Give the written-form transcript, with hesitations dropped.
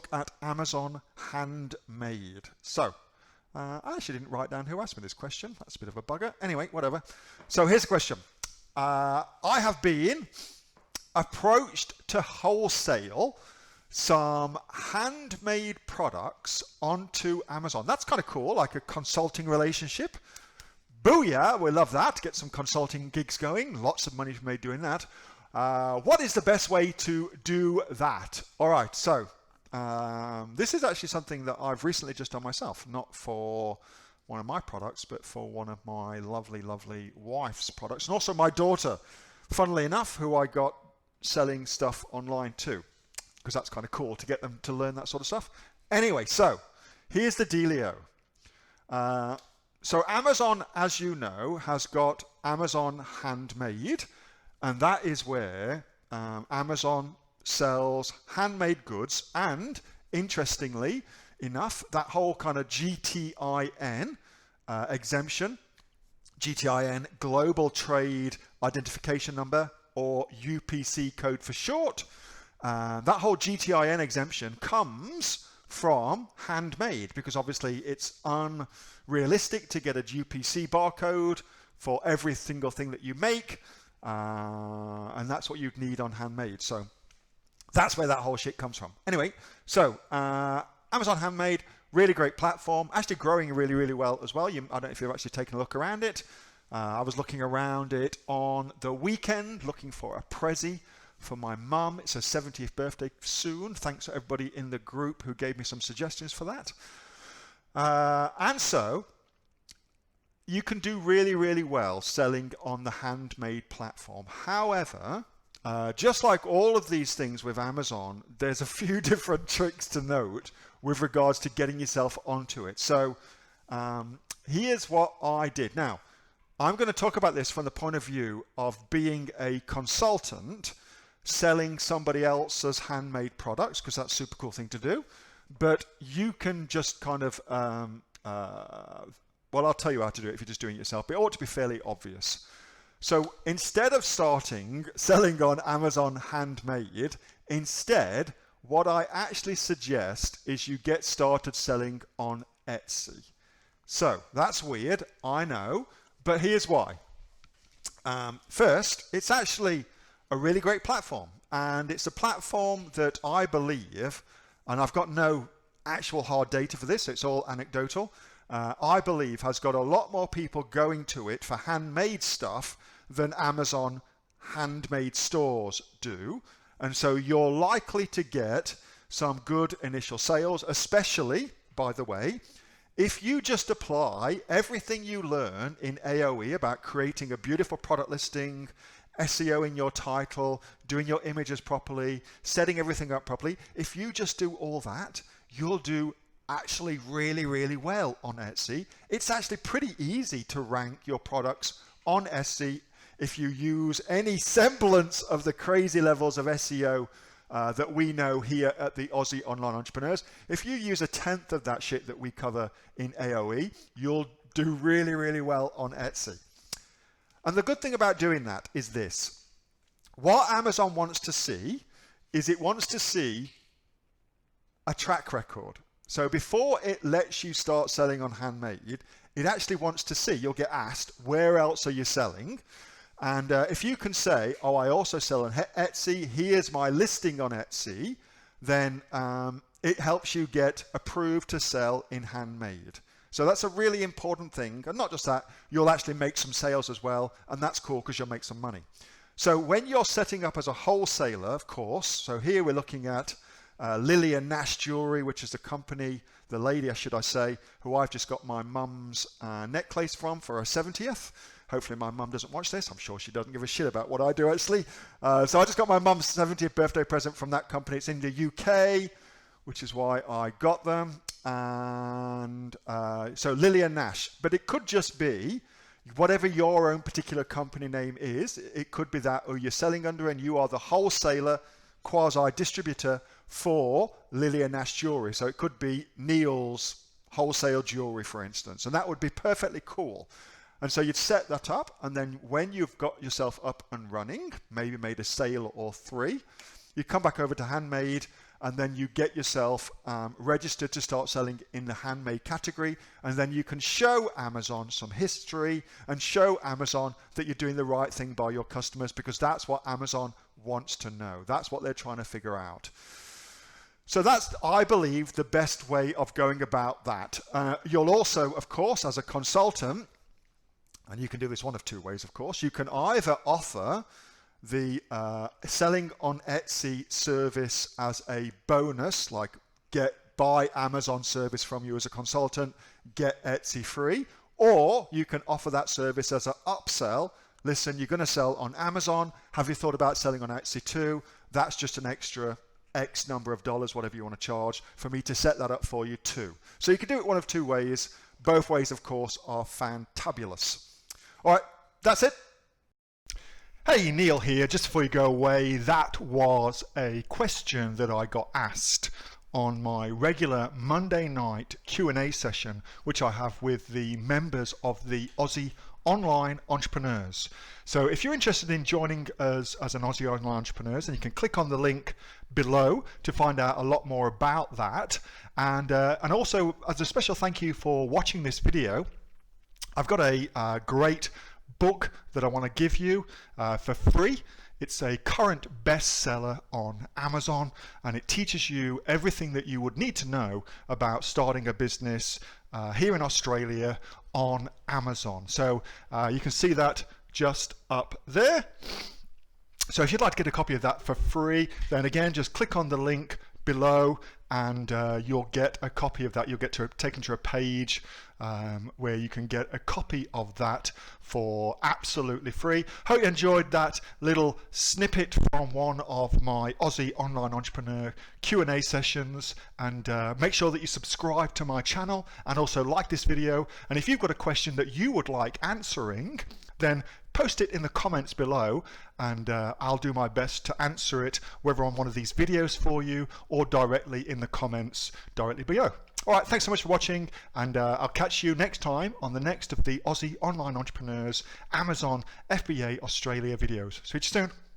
look at Amazon Handmade. So, I actually didn't write down who asked me this question. That's a bit of a bugger. Anyway, whatever. So here's the question. I have been approached to wholesale some handmade products onto Amazon. That's kind of cool, like a consulting relationship. Booyah, we love that. Get some consulting gigs going. Lots of money made doing that. What is the best way to do that? All right, so this is actually something that I've recently just done myself, not for one of my products, but for one of my lovely, lovely wife's products, and also my daughter, funnily enough, who I got selling stuff online too, because that's kind of cool to get them to learn that sort of stuff. Anyway, so here's the dealio. So Amazon, as you know, has got Amazon Handmade, and that is where Amazon sells handmade goods, and interestingly enough, that whole kind of GTIN exemption, GTIN, Global Trade Identification Number, or UPC code for short, that whole GTIN exemption comes from Handmade, because obviously it's unrealistic to get a UPC barcode for every single thing that you make, and that's what you'd need on Handmade. So that's where that whole shit comes from. Anyway, so Amazon Handmade, really great platform, actually growing really, really well as well. I don't know if you've actually taken a look around it. I was looking around it on the weekend, looking for a Prezi for my mum. It's her 70th birthday soon. Thanks to everybody in the group who gave me some suggestions for that. And so you can do really, really well selling on the Handmade platform. However, just like all of these things with Amazon, there's a few different tricks to note with regards to getting yourself onto it. So here's what I did. Now, I'm going to talk about this from the point of view of being a consultant selling somebody else's handmade products, because that's a super cool thing to do. But you can just kind of, well, I'll tell you how to do it if you're just doing it yourself, but it ought to be fairly obvious. So instead of selling on Amazon Handmade, instead, what I actually suggest is you get started selling on Etsy. So that's weird, I know, but here's why. First, it's actually a really great platform, and it's a platform that I believe, and I've got no actual hard data for this, so it's all anecdotal, I believe has got a lot more people going to it for handmade stuff than Amazon handmade stores do. And so you're likely to get some good initial sales, especially, by the way, if you just apply everything you learn in AOE about creating a beautiful product listing, SEO in your title, doing your images properly, setting everything up properly. If you just do all that, you'll do actually really, really well on Etsy. It's actually pretty easy to rank your products on Etsy if you use any semblance of the crazy levels of SEO that we know here at the Aussie Online Entrepreneurs. If you use 1/10 of that shit that we cover in AOE, you'll do really, really well on Etsy. And the good thing about doing that is this. What Amazon wants to see is it wants to see a track record. So before it lets you start selling on Handmade, it actually wants to see, you'll get asked, where else are you selling? And if you can say, oh, I also sell on Etsy, here's my listing on Etsy, then it helps you get approved to sell in Handmade. So that's a really important thing. And not just that, you'll actually make some sales as well. And that's cool because you'll make some money. So when you're setting up as a wholesaler, of course, so here we're looking at Lillian-Nash Jewelry, which is the company, the lady, should I say, who I've just got my mum's necklace from for her 70th. Hopefully my mum doesn't watch this. I'm sure she doesn't give a shit about what I do, actually. So I just got my mum's 70th birthday present from that company. It's in the UK, which is why I got them. And so Lillian-Nash. But it could just be whatever your own particular company name is. It could be that, or you're selling under and you are the wholesaler, quasi-distributor for Lillian-Nash Jewelry. So it could be Neil's Wholesale Jewelry, for instance. And that would be perfectly cool. And so you'd set that up, and then when you've got yourself up and running, maybe made a sale or 3, you come back over to Handmade, and then you get yourself registered to start selling in the handmade category, and then you can show Amazon some history and show Amazon that you're doing the right thing by your customers, because that's what Amazon wants to know. That's what they're trying to figure out. So that's, I believe, the best way of going about that. You'll also, of course, as a consultant, and you can do this one of two ways, of course, you can either offer the selling on Etsy service as a bonus, like buy Amazon service from you as a consultant, get Etsy free, or you can offer that service as an upsell. Listen, you're going to sell on Amazon. Have you thought about selling on Etsy too? That's just an extra X number of dollars, whatever you want to charge, for me to set that up for you too. So you can do it one of two ways. Both ways, of course, are fantabulous. All right, that's it. Hey, Neil here. Just before you go away, that was a question that I got asked on my regular Monday night Q&A session, which I have with the members of the Aussie Online Entrepreneurs. So if you're interested in joining us as an Aussie Online Entrepreneurs, then you can click on the link below to find out a lot more about that. And also, as a special thank you for watching this video, I've got a great book that I want to give you for free. It's a current bestseller on Amazon, and it teaches you everything that you would need to know about starting a business here in Australia on Amazon. So you can see that just up there. So if you'd like to get a copy of that for free, then again, just click on the link below and you'll get a copy of that. You'll get taken to a page where you can get a copy of that for absolutely free. Hope you enjoyed that little snippet from one of my Aussie Online Entrepreneur Q&A sessions, and make sure that you subscribe to my channel and also like this video. And if you've got a question that you would like answering, then post it in the comments below, and I'll do my best to answer it, whether on one of these videos for you or directly in the comments directly below. All right, thanks so much for watching, and I'll catch you next time on the next of the Aussie Online Entrepreneurs Amazon FBA Australia videos. See you soon.